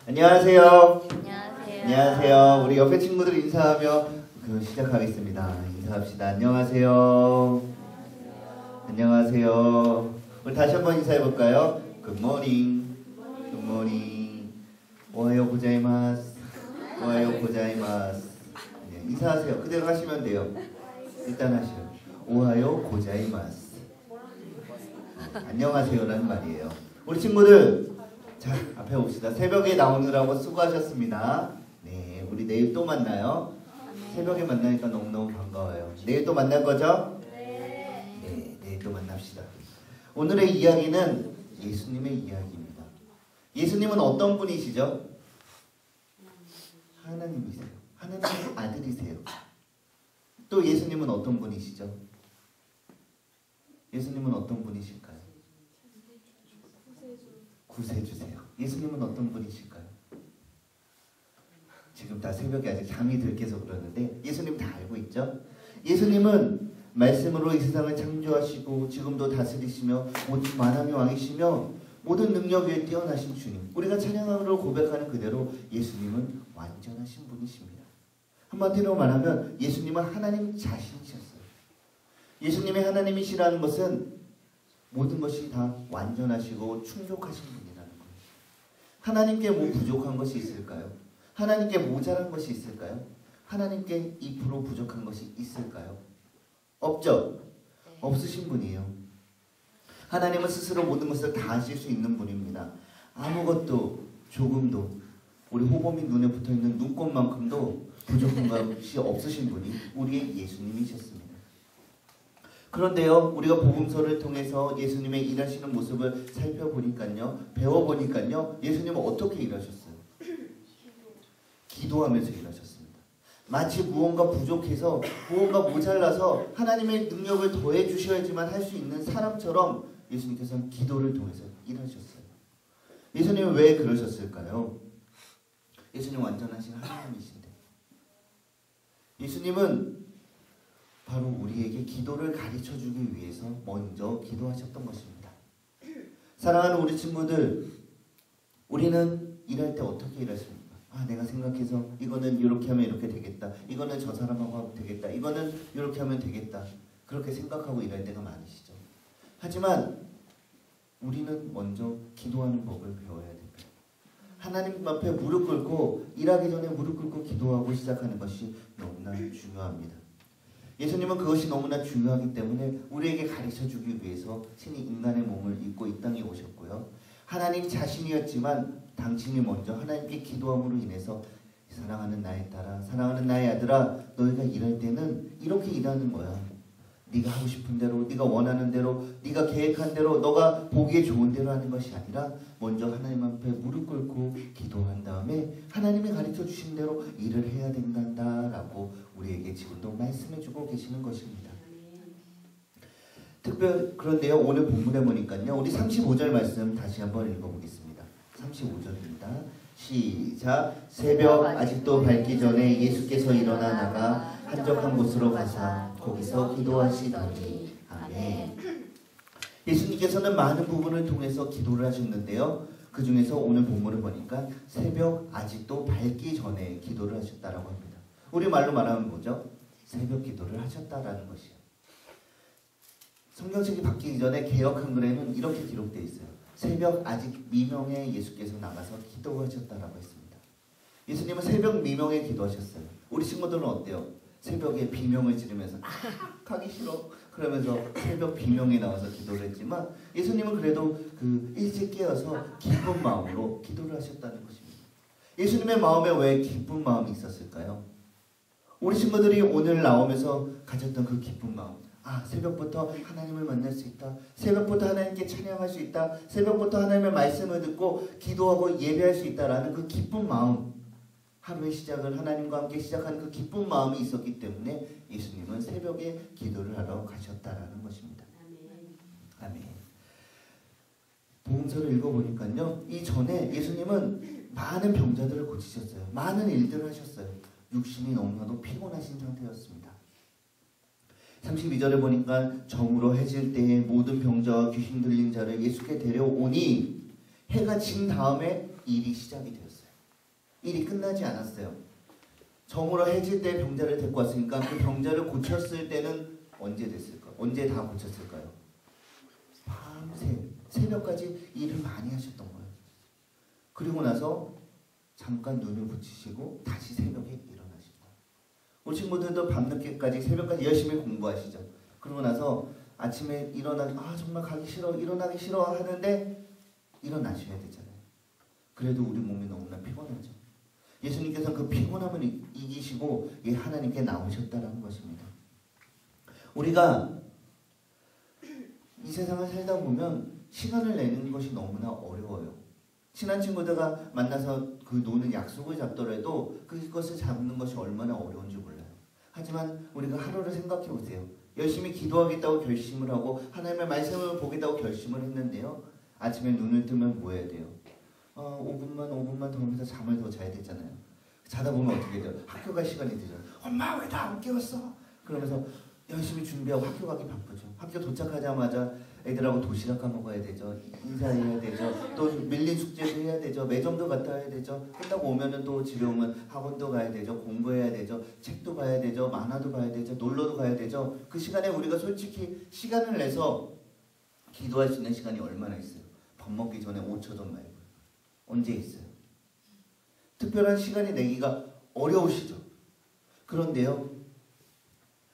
안녕하세요. 안녕하세요. 안녕하세요. 우리 옆에 친구들 인사하며 시작하겠습니다. 인사합시다. 안녕하세요. 안녕하세요. 우리 다시 한번 인사해볼까요? 굿모닝. 굿모닝. 오하요 고자이마스. 오하요 고자이마스. 네, 인사하세요. 그대로 하시면 돼요. 일단 하시요. 오하요 고자이마스. 안녕하세요라는 말이에요. 우리 친구들, 자, 앞에 봅시다. 새벽에 나오느라고 수고하셨습니다. 네, 우리 내일 또 만나요. 새벽에 만나니까 너무너무 반가워요. 내일 또 만날 거죠? 네, 내일 또 만납시다. 오늘의 이야기는 예수님의 이야기입니다. 예수님은 어떤 분이시죠? 하나님이세요. 하나님의 아들이세요. 또 예수님은 어떤 분이시죠? 예수님은 어떤 분이실까요? 구세주세요. 예수님은 어떤 분이실까요? 지금 다 새벽에 아직 잠이 들 깨서 그러는데 예수님 다 알고 있죠? 예수님은 말씀으로 이 세상을 창조하시고 지금도 다스리시며 모든 만왕의 왕이시며 모든 능력 위에 뛰어나신 주님. 우리가 찬양으로 고백하는 그대로 예수님은 완전하신 분이십니다. 한마디로 말하면 예수님은 하나님 자신이셨어요. 예수님의 하나님이시라는 것은 모든 것이 다 완전하시고 충족하신 분이라는 거예요. 하나님께 뭐 부족한 것이 있을까요? 하나님께 모자란 것이 있을까요? 하나님께 2% 부족한 것이 있을까요? 없죠? 없으신 분이에요. 하나님은 스스로 모든 것을 다 하실 수 있는 분입니다. 아무것도 조금도 우리 호범이 눈에 붙어있는 눈곱만큼도 부족한 것이 없으신 분이 우리의 예수님이셨습니다. 그런데요, 우리가 복음서를 통해서 예수님의 일하시는 모습을 살펴보니까요, 배워보니까요, 예수님은 어떻게 일하셨어요? 기도하면서 일하셨습니다. 마치 무언가 부족해서, 무언가 모자라서 하나님의 능력을 더해 주셔야지만 할 수 있는 사람처럼 예수님께서는 기도를 통해서 일하셨어요. 예수님은 왜 그러셨을까요? 예수님 완전하신 하나님이신데. 예수님은 바로 우리에게 기도를 가르쳐주기 위해서 먼저 기도하셨던 것입니다. 사랑하는 우리 친구들, 우리는 일할 때 어떻게 일하십니까? 내가 생각해서 이거는 이렇게 하면 이렇게 되겠다. 이거는 저 사람하고 하면 되겠다. 이거는 이렇게 하면 되겠다. 그렇게 생각하고 일할 때가 많으시죠. 하지만 우리는 먼저 기도하는 법을 배워야 됩니다. 하나님 앞에 무릎 꿇고 일하기 전에 무릎 꿇고 기도하고 시작하는 것이 너무나 중요합니다. 예수님은 그것이 너무나 중요하기 때문에 우리에게 가르쳐주기 위해서 친히 인간의 몸을 입고 이 땅에 오셨고요. 하나님 자신이었지만 당신이 먼저 하나님께 기도함으로 인해서 사랑하는 나의 딸아, 사랑하는 나의 아들아, 너희가 일할 때는 이렇게 일하는 거야. 네가 하고 싶은 대로, 네가 원하는 대로, 네가 계획한 대로, 너가 보기에 좋은 대로 하는 것이 아니라 먼저 하나님 앞에 무릎 꿇고 기도한 다음에 하나님이 가르쳐 주신 대로 일을 해야 된다라고 우리에게 지금도 말씀해주고 계시는 것입니다. 그런데요, 오늘 본문에 보니까요, 우리 35절 말씀 다시 한번 읽어보겠습니다. 35절입니다. 시작. 새벽 아직도 밝기 전에 예수께서 일어나 나가 한적한 곳으로 가사 거기서 기도하시더니. 아멘. 예수님께서는 많은 부분을 통해서 기도를 하셨는데요, 그 중에서 오늘 본문을 보니까 새벽 아직도 밝기 전에 기도를 하셨다라고 합니다. 우리 말로 말하면 뭐죠? 새벽 기도를 하셨다라는 것이요. 성경책이 바뀌기 전에 개역 한글에는 이렇게 기록되어 있어요. 새벽 아직 미명에 예수께서 나가서 기도하셨다라고 했습니다. 예수님은 새벽 미명에 기도하셨어요. 우리 친구들은 어때요? 새벽에 비명을 지르면서 가기 싫어 그러면서 새벽 비명에 나와서 기도를 했지만 예수님은 그래도 일찍 깨어서 기쁜 마음으로 기도를 하셨다는 것입니다. 예수님의 마음에 왜 기쁜 마음이 있었을까요? 우리 친구들이 오늘 나오면서 가졌던 그 기쁜 마음, 새벽부터 하나님을 만날 수 있다, 새벽부터 하나님께 찬양할 수 있다, 새벽부터 하나님의 말씀을 듣고 기도하고 예배할 수 있다라는 그 기쁜 마음, 하루의 시작을 하나님과 함께 시작하는 그 기쁜 마음이 있었기 때문에 예수님은 새벽에 기도를 하러 가셨다라는 것입니다. 아멘. 복음서를 읽어보니까요, 이 전에 예수님은 많은 병자들을 고치셨어요. 많은 일들을 하셨어요. 육신이 너무나도 피곤하신 상태였습니다. 32절에 보니까 저물어 해질 때에 모든 병자와 귀신 들린 자를 예수께 데려오니 해가 진 다음에 일이 시작이 되었어요. 일이 끝나지 않았어요. 저물어 해질 때 병자를 데리고 왔으니까 그 병자를 고쳤을 때는 언제 됐을까? 언제 다 고쳤을까요? 밤새 새벽까지 일을 많이 하셨던 거예요. 그리고 나서 잠깐 눈을 붙이시고 다시 새벽에 일어나신다. 우리 친구들도 밤늦게까지 새벽까지 열심히 공부하시죠. 그러고 나서 아침에 정말 가기 싫어, 일어나기 싫어 하는데 일어나셔야 되잖아요. 그래도 우리 몸이 너무나 피곤하죠. 예수님께서는 그 피곤함을 이기시고 하나님께 나오셨다는 것입니다. 우리가 이 세상을 살다 보면 시간을 내는 것이 너무나 어려워요. 친한 친구들과 만나서 그 노는 약속을 잡더라도 그것을 잡는 것이 얼마나 어려운지 몰라요. 하지만 우리가 하루를 생각해 보세요. 열심히 기도하겠다고 결심을 하고 하나님의 말씀을 보겠다고 결심을 했는데요. 아침에 눈을 뜨면 뭐 해야 돼요? 5분만 더 하면서 잠을 더 자야 되잖아요. 자다 보면 어떻게 돼요? 학교 갈 시간이 되잖아요. 엄마 왜 나 안 깨웠어? 그러면서 열심히 준비하고 학교 가기 바쁘죠. 학교 도착하자마자 애들하고 도시락 까먹어야 되죠. 인사해야 되죠. 또 밀린 숙제도 해야 되죠. 매점도 갔다 와야 되죠. 끝나고 오면은 또 집에 오면 학원도 가야 되죠. 공부해야 되죠. 책도 봐야 되죠. 만화도 봐야 되죠. 놀러도 가야 되죠. 그 시간에 우리가 솔직히 시간을 내서 기도할 수 있는 시간이 얼마나 있어요? 밥 먹기 전에 5초 전 말고 언제 있어요? 특별한 시간이 내기가 어려우시죠. 그런데요,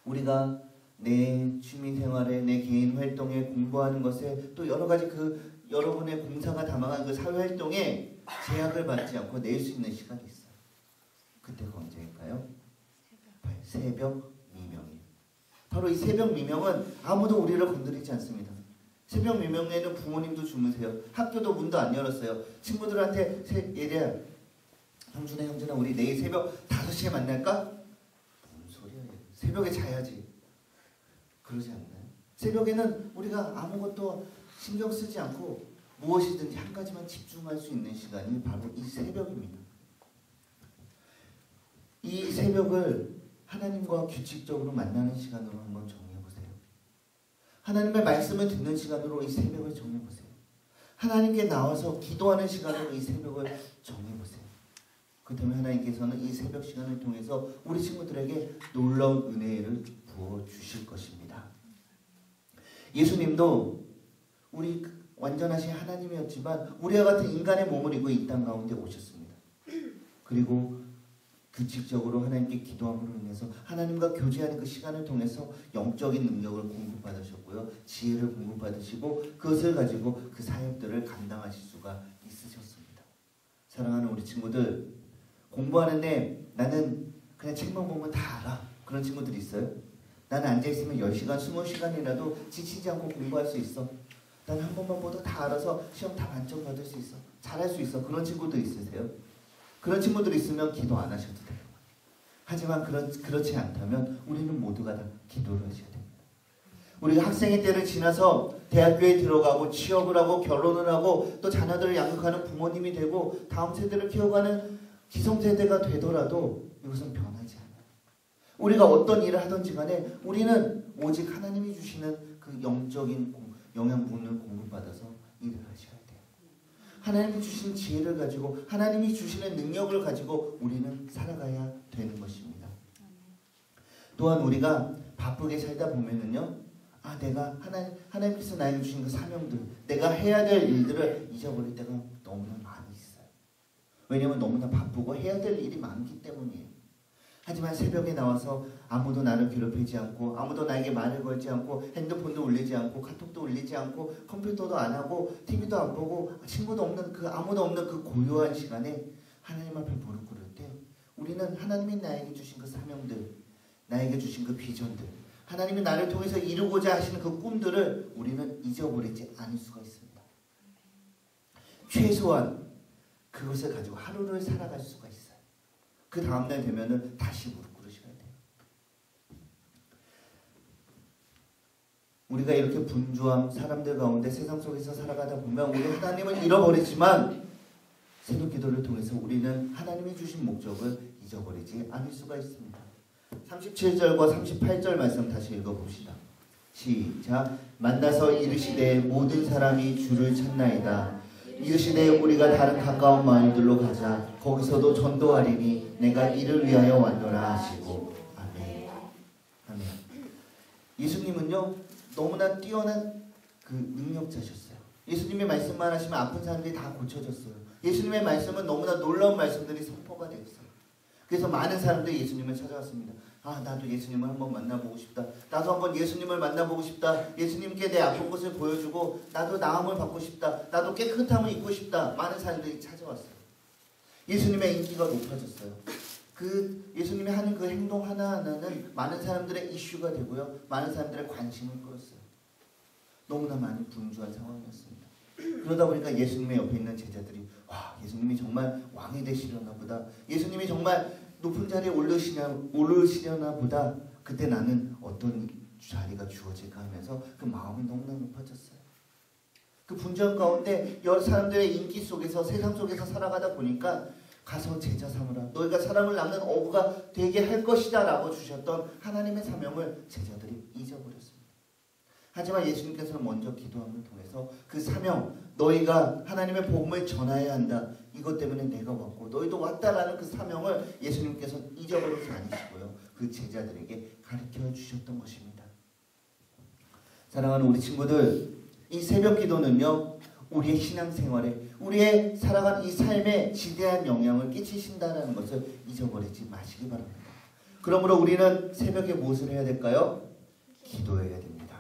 우리가 내 취미생활에, 내 개인 활동에, 공부하는 것에, 또 여러 가지 여러분의 공사가 담아간 그 사회활동에 제약을 받지 않고 낼 수 있는 시간이 있어요. 그때가 언제일까요? 새벽 미명이에요. 바로 이 새벽 미명은 아무도 우리를 건드리지 않습니다. 새벽 미명에는 부모님도 주무세요. 학교도 문도 안 열었어요. 친구들한테 얘들아, 형준아 우리 내일 새벽 5시에 만날까? 뭔 소리야. 새벽에 자야지. 그러지 않나요? 새벽에는 우리가 아무것도 신경 쓰지 않고 무엇이든지 한 가지만 집중할 수 있는 시간이 바로 이 새벽입니다. 이 새벽을 하나님과 규칙적으로 만나는 시간으로 한번 정해보세요. 하나님의 말씀을 듣는 시간으로 이 새벽을 정해보세요. 하나님께 나와서 기도하는 시간으로 이 새벽을 정해보세요. 그 때문에 하나님께서는 이 새벽 시간을 통해서 우리 친구들에게 놀라운 은혜를 부어주실 것입니다. 예수님도 우리 완전하신 하나님이었지만 우리와 같은 인간의 몸을 입고 이 땅 가운데 오셨습니다. 그리고 규칙적으로 하나님께 기도함으로 인해서 하나님과 교제하는 그 시간을 통해서 영적인 능력을 공급받으셨고요. 지혜를 공급받으시고 그것을 가지고 그 사역들을 감당하실 수가 있으셨습니다. 사랑하는 우리 친구들, 공부하는데 나는 그냥 책만 보면 다 알아. 그런 친구들이 있어요? 나는 앉아있으면 10시간, 20시간이라도 지치지 않고 공부할 수 있어. 나는 한 번만 보도 다 알아서 시험 다 만점 받을 수 있어. 잘할 수 있어. 그런 친구들 있으세요? 그런 친구들 있으면 기도 안 하셔도 돼요. 하지만 그렇지 않다면 우리는 모두가 다 기도를 하셔야 됩니다. 우리가 학생의 때를 지나서 대학교에 들어가고 취업을 하고 결혼을 하고 또 자녀들을 양육하는 부모님이 되고 다음 세대를 키워가는 기성세대가 되더라도 이것은 변하지 않아요. 우리가 어떤 일을 하든지 간에 우리는 오직 하나님이 주시는 그 영적인 영양분을 공급받아서 일을 하셔야 돼요. 하나님이 주신 지혜를 가지고 하나님이 주시는 능력을 가지고 우리는 살아가야 되는 것입니다. 또한 우리가 바쁘게 살다 보면은요, 내가 하나님께서 나에게 주신 그 사명들, 내가 해야 될 일들을 잊어버릴 때가 너무나 많이 있어요. 왜냐하면 너무나 바쁘고 해야 될 일이 많기 때문이에요. 하지만 새벽에 나와서 아무도 나를 괴롭히지 않고 아무도 나에게 말을 걸지 않고 핸드폰도 울리지 않고 카톡도 울리지 않고 컴퓨터도 안 하고 TV도 안 보고 친구도 없는 아무도 없는 그 고요한 시간에 하나님 앞에 무릎 꿇을 때 우리는 하나님이 나에게 주신 그 사명들, 나에게 주신 그 비전들, 하나님이 나를 통해서 이루고자 하시는 그 꿈들을 우리는 잊어버리지 않을 수가 있습니다. 최소한 그것을 가지고 하루를 살아갈 수가 있어요. 그 다음날 되면은 다시 무릎 꿇으셔야 돼요. 우리가 이렇게 분주한 사람들 가운데 세상 속에서 살아가다 보면 우리 하나님을 잃어버리지만 새벽 기도를 통해서 우리는 하나님이 주신 목적을 잊어버리지 않을 수가 있습니다. 37절과 38절 말씀 다시 읽어봅시다. 시작. 만나서 이르시되 모든 사람이 주를 찾나이다. 이르시되 우리가 다른 가까운 마을들로 가자. 거기서도 전도하리니 내가 이를 위하여 왔노라 하시고. 아멘. 아멘. 예수님은요 너무나 뛰어난 그 능력자셨어요. 예수님의 말씀만 하시면 아픈 사람들이 다 고쳐졌어요. 예수님의 말씀은 너무나 놀라운 말씀들이 선포가 되었어요. 그래서 많은 사람들이 예수님을 찾아왔습니다. 아, 나도 예수님을 한번 만나보고 싶다. 나도 한번 예수님을 만나보고 싶다. 예수님께 내 아픈 것을 보여주고 나도 나음을 받고 싶다. 나도 깨끗함을 입고 싶다. 많은 사람들이 찾아왔어요. 예수님의 인기가 높아졌어요. 그 예수님이 하는 그 행동 하나하나는 많은 사람들의 이슈가 되고요. 많은 사람들의 관심을 끌었어요. 너무나 많이 분주한 상황이었습니다. 그러다 보니까 예수님의 옆에 있는 제자들이 와, 예수님이 정말 왕이 되시려나 보다. 예수님이 정말 높은 자리에 오르시려나 보다. 그때 나는 어떤 자리가 주어질까 하면서 그 마음이 너무나 높아졌어요. 그 분주한 가운데 여러 사람들의 인기 속에서 세상 속에서 살아가다 보니까 가서 제자 삼으라. 너희가 사람을 낳는 어부가 되게 할 것이다 라고 주셨던 하나님의 사명을 제자들이 잊어버렸습니다. 하지만 예수님께서는 먼저 기도함을 통해서 그 사명, 너희가 하나님의 복음을 전해야 한다. 이것 때문에 내가 왔고 너희도 왔다라는 그 사명을 예수님께서 잊어버리지 않으시고요. 그 제자들에게 가르쳐 주셨던 것입니다. 사랑하는 우리 친구들, 이 새벽 기도는요. 우리의 신앙생활에, 우리의 살아가는 이 삶에 지대한 영향을 끼치신다는 것을 잊어버리지 마시기 바랍니다. 그러므로 우리는 새벽에 무엇을 해야 될까요? 기도해야 됩니다.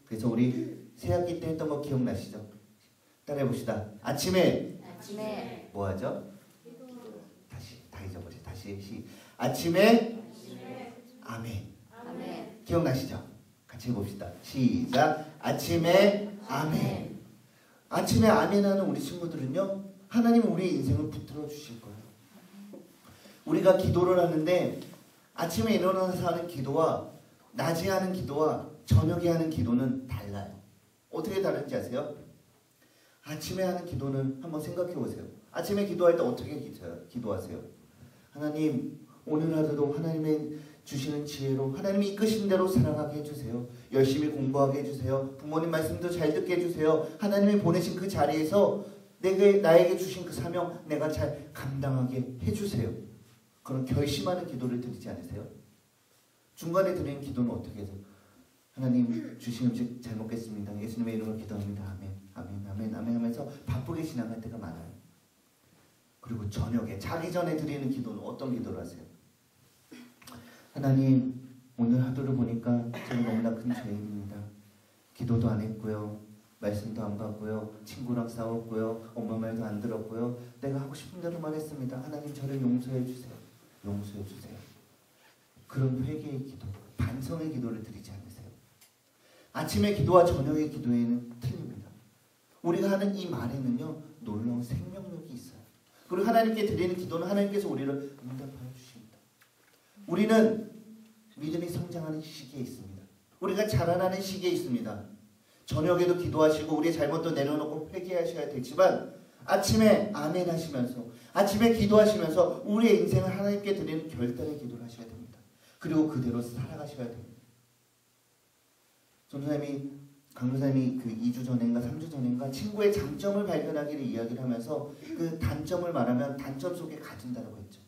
그래서 우리 새학기 때 했던 거 기억나시죠? 따라해 봅시다. 아침에 뭐 하죠? 다시 다 잊어버려. 다시 아침에 아멘. 기억나시죠? 같이 해봅시다. 시작. 아침에 아멘. 아침에 아멘하는 우리 친구들은요, 하나님은 우리의 인생을 붙들어 주실 거예요. 우리가 기도를 하는데 아침에 일어나서 하는 기도와 낮에 하는 기도와 저녁에 하는 기도는 달라요. 어떻게 다른지 아세요? 아침에 하는 기도는 한번 생각해 보세요. 아침에 기도할 때 어떻게 기도하세요? 하나님, 오늘 하루도 하나님의 주시는 지혜로 하나님이 이끄신 대로 살아가게 해주세요. 열심히 공부하게 해주세요. 부모님 말씀도 잘 듣게 해주세요. 하나님이 보내신 그 자리에서 나에게 주신 그 사명 내가 잘 감당하게 해주세요. 그런 결심하는 기도를 드리지 않으세요? 중간에 드리는 기도는 어떻게 해서 하나님 주신 음식 잘 먹겠습니다. 예수님의 이름으로 기도합니다. 아멘, 아멘, 아멘, 아멘 하면서 바쁘게 지나갈 때가 많아요. 그리고 저녁에 자기 전에 드리는 기도는 어떤 기도를 하세요? 하나님, 오늘 하루를 보니까 저는 너무나 큰 죄인입니다. 기도도 안 했고요. 말씀도 안 받고요. 친구랑 싸웠고요. 엄마 말도 안 들었고요. 내가 하고 싶은 대로만 했습니다. 하나님 저를 용서해 주세요. 용서해 주세요. 그런 회개의 기도, 반성의 기도를 드리지 않으세요? 아침의 기도와 저녁의 기도에는 틀립니다. 우리가 하는 이 말에는요, 놀라운 생명력이 있어요. 그리고 하나님께 드리는 기도는 하나님께서 우리를 응답하여 주십니다. 우리는 믿음이 성장하는 시기에 있습니다. 우리가 자라나는 시기에 있습니다. 저녁에도 기도하시고 우리의 잘못도 내려놓고 회개하셔야 되지만 아침에 아멘 하시면서 아침에 기도하시면서 우리의 인생을 하나님께 드리는 결단의 기도를 하셔야 됩니다. 그리고 그대로 살아가셔야 됩니다. 강도사님이 그 2주 전인가 3주 전인가 친구의 장점을 발견하기를 이야기를 하면서 그 단점을 말하면 단점 속에 가진다고 했죠.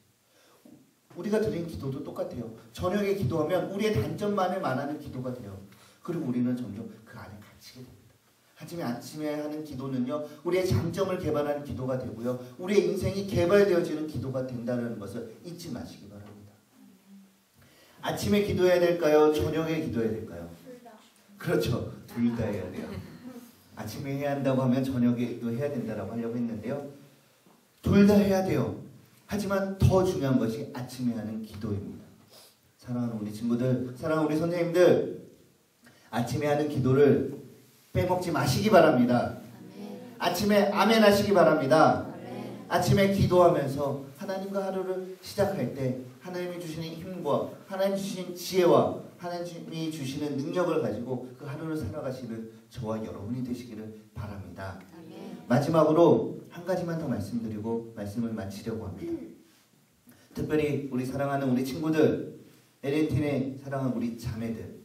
우리가 드리는 기도도 똑같아요. 저녁에 기도하면 우리의 단점만을 말하는 기도가 돼요. 그리고 우리는 점점 그 안에 갇히게 됩니다. 하지만 아침에 하는 기도는요, 우리의 장점을 개발하는 기도가 되고요, 우리의 인생이 개발되어지는 기도가 된다는 것을 잊지 마시기 바랍니다. 아침에 기도해야 될까요? 저녁에 기도해야 될까요? 그렇죠. 둘 다 해야 돼요. 아침에 해야 한다고 하면 저녁에도 해야 된다고 하려고 했는데요. 둘 다 해야 돼요. 하지만 더 중요한 것이 아침에 하는 기도입니다. 사랑하는 우리 친구들, 사랑하는 우리 선생님들, 아침에 하는 기도를 빼먹지 마시기 바랍니다. 아침에 아멘 하시기 바랍니다. 아침에 기도하면서 하나님과 하루를 시작할 때 하나님이 주시는 힘과 하나님이 주시는 지혜와 하나님이 주시는 능력을 가지고 그 하루를 살아가시는 저와 여러분이 되시기를 바랍니다. 마지막으로 한 가지만 더 말씀드리고 말씀을 마치려고 합니다. 특별히 우리 사랑하는 우리 친구들, LNTN의 사랑하는 우리 자매들,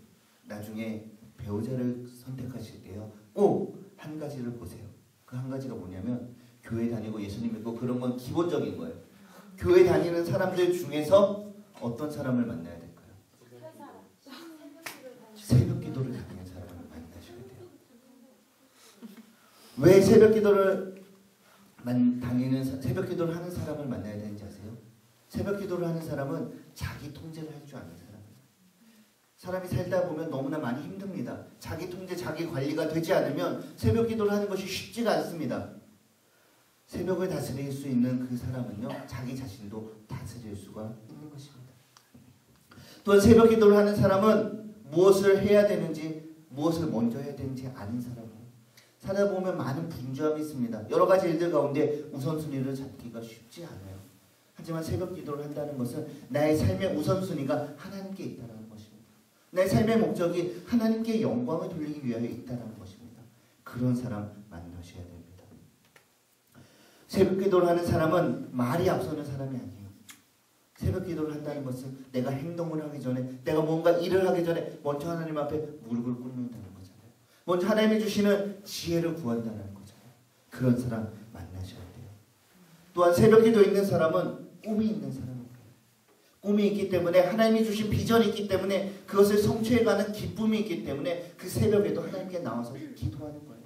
나중에 배우자를 선택하실 때요, 꼭 한 가지를 보세요. 그 한 가지가 뭐냐면 교회 다니고 예수님 믿고 그런 건 기본적인 거예요. 교회 다니는 사람들 중에서 어떤 사람을 만나야 될까요? 새벽 기도를 다니는 사람을 만나셔야 돼요. 왜 새벽 기도를 하는 사람을 만나야 되는지 아세요? 새벽 기도를 하는 사람은 자기 통제를 할 줄 아는 사람이에요. 사람이 살다 보면 너무나 많이 힘듭니다. 자기 통제, 자기 관리가 되지 않으면 새벽 기도를 하는 것이 쉽지가 않습니다. 새벽을 다스릴 수 있는 그 사람은요, 자기 자신도 다스릴 수가 있는 것입니다. 또한 새벽 기도를 하는 사람은 무엇을 해야 되는지, 무엇을 먼저 해야 되는지 아는 사람이에요. 살다 보면 많은 분주함이 있습니다. 여러 가지 일들 가운데 우선순위를 잡기가 쉽지 않아요. 하지만 새벽 기도를 한다는 것은 나의 삶의 우선순위가 하나님께 있다는 것입니다. 나의 삶의 목적이 하나님께 영광을 돌리기 위하여 있다는 것입니다. 그런 사람 만나셔야 됩니다. 새벽 기도를 하는 사람은 말이 앞서는 사람이 아니에요. 새벽 기도를 한다는 것은 내가 행동을 하기 전에, 내가 뭔가 일을 하기 전에 먼저 하나님 앞에 무릎을 꿇는다는 거잖아요. 먼저 하나님이 주시는 지혜를 구한다는 거잖아요. 그런 사람 만나셔야 돼요. 또한 새벽 기도 있는 사람은 꿈이 있는 사람입니다. 꿈이 있기 때문에, 하나님이 주신 비전이 있기 때문에, 그것을 성취해가는 기쁨이 있기 때문에 그 새벽에도 하나님께 나와서 기도하는 거예요.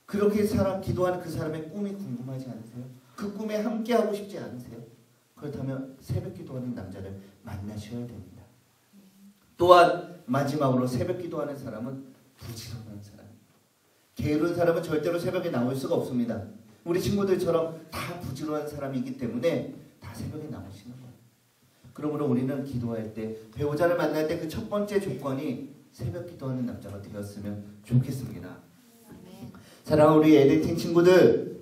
그렇게 기도하는 그 사람의 꿈이 궁금하지 않으세요? 그 꿈에 함께하고 싶지 않으세요? 그렇다면 새벽 기도하는 남자를 만나셔야 됩니다. 또한 마지막으로 새벽 기도하는 사람은 부지런한 사람입니다. 게으른 사람은 절대로 새벽에 나올 수가 없습니다. 우리 친구들처럼 다 부지런한 사람이기 때문에 다 새벽에 나오시는 거예요. 그러므로 우리는 기도할 때, 배우자를 만날 때 그 첫 번째 조건이 새벽 기도하는 남자가 되었으면 좋겠습니다. 사랑하는 우리 에덴팀 친구들,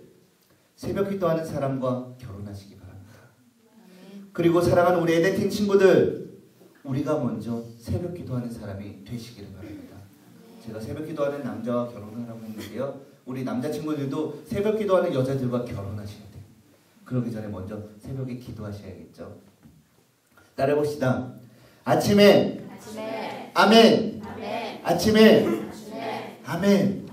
새벽 기도하는 사람과 결혼하시기 바랍니다. 그리고 사랑하는 우리 에덴팀 친구들, 우리가 먼저 새벽 기도하는 사람이 되시기를 바랍니다. 제가 새벽 기도하는 남자와 결혼하라고 했는데요, 우리 남자친구들도 새벽 기도하는 여자들과 결혼하셔야 돼요. 그러기 전에 먼저 새벽에 기도하셔야겠죠. 따라해봅시다. 아침에 아멘. 아침에 아멘.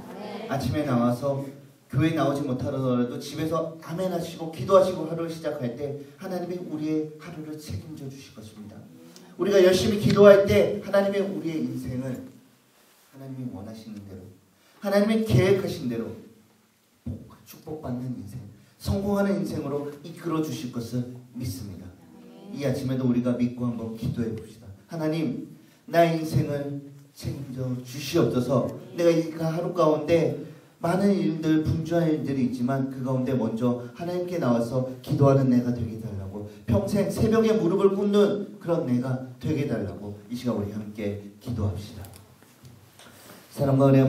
아침에 나와서 교회 나오지 못하더라도 집에서 아멘 하시고 기도하시고 하루를 시작할 때 하나님이 우리의 하루를 책임져 주실 것입니다. 우리가 열심히 기도할 때 하나님이 우리의 인생을 하나님이 원하시는 대로, 하나님이 계획하신 대로 축복받는 인생, 성공하는 인생으로 이끌어 주실 것을 믿습니다. 이 아침에도 우리가 믿고 한번 기도해 봅시다. 하나님, 나의 인생을 책임져 주시옵소서. 내가 이 하루 가운데 많은 일들, 분주한 일들이 있지만 그 가운데 먼저 하나님께 나와서 기도하는 내가 되게 달라고, 평생 새벽에 무릎을 꿇는 그런 내가 되게 달라고 이 시간 우리 함께 기도합시다. 사랑과 은혜와